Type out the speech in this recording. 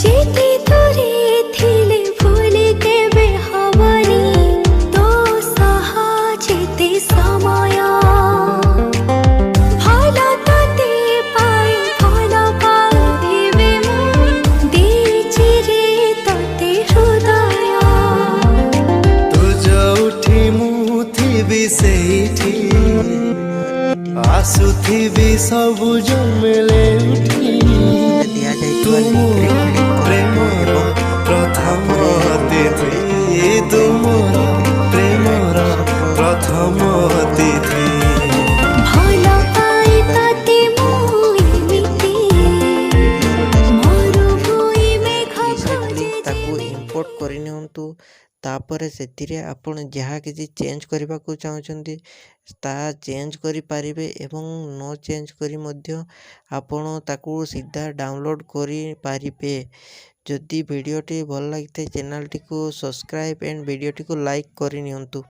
जेते तोरे थिले भूले केबे हवनी तो सहा जेते समय भला तते पाई भला पाइबे मु देछि रे तते हृदय तू जोठी मु थिबी सेठी आसुथिबी सबु जमेले उठी तू मोर प्रेमर प्रथम अतिथि तू मोर प्रेमर प्रथम अतिथि भला पाई तते मु एमिति मोर भुई मेघ खोजे ताकू इम्पोर्ट करि नियंतु तापर सेतिरे आपण जहाँ किसी चेंज करने को चाहते ता चेंज करि पारिबे एवं नो चेंज करी मध्य आपण ताकू सीधा डाउनलोड करि पारिबे। जदि वीडियोटी भल लगी चैनल टी को सब्सक्राइब एंड वीडियोटी को लाइक करि नियंतु।